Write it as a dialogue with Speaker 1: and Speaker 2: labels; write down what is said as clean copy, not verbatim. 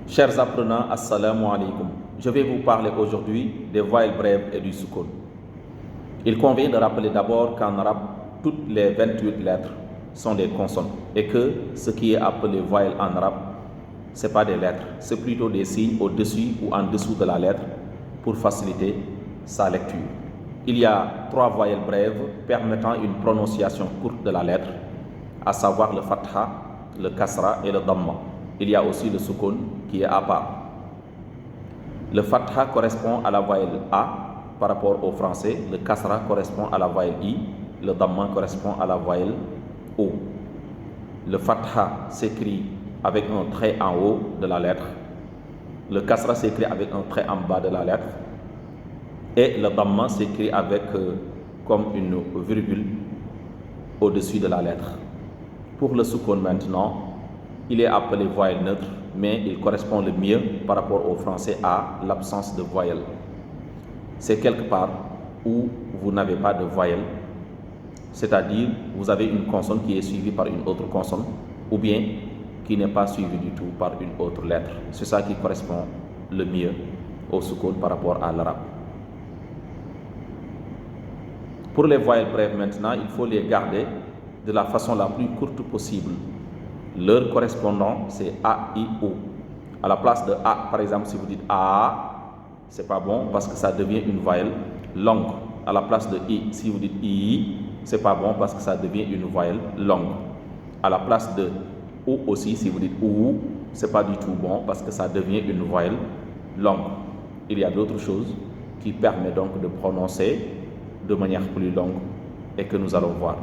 Speaker 1: Chers apprenants, assalamu alaikum. Je vais vous parler aujourd'hui des voyelles brèves et du soukoun. Il convient de rappeler d'abord qu'en arabe, toutes les 28 lettres sont des consonnes et que ce qui est appelé voyelle en arabe, ce n'est pas des lettres, c'est plutôt des signes au-dessus ou en dessous de la lettre pour faciliter sa lecture. Il y a 3 voyelles brèves permettant une prononciation courte de la lettre, à savoir le fatha, le kasra et le damma. Il y a aussi le soukoun qui est à part. Le fatha correspond à la voyelle A par rapport au français, le kasra correspond à la voyelle I, le damma correspond à la voyelle O. Le fatha s'écrit avec un trait en haut de la lettre, le kasra s'écrit avec un trait en bas de la lettre et le damma s'écrit avec comme une virgule au-dessus de la lettre. Pour le soukoun maintenant, il est appelé voyelle neutre, mais il correspond le mieux par rapport au français à l'absence de voyelle. C'est quelque part où vous n'avez pas de voyelle, c'est-à-dire vous avez une consonne qui est suivie par une autre consonne, ou bien qui n'est pas suivie du tout par une autre lettre. C'est ça qui correspond le mieux au soukoun par rapport à l'arabe. Pour les voyelles brèves maintenant, il faut les garder de la façon la plus courte possible. Leur correspondant, c'est A, I, O. À la place de A, par exemple, si vous dites A, c'est pas bon parce que ça devient une voyelle longue. À la place de I, si vous dites I, c'est pas bon parce que ça devient une voyelle longue. À la place de O aussi, si vous dites OU, c'est pas du tout bon parce que ça devient une voyelle longue. Il y a d'autres choses qui permettent donc de prononcer de manière plus longue et que nous allons voir.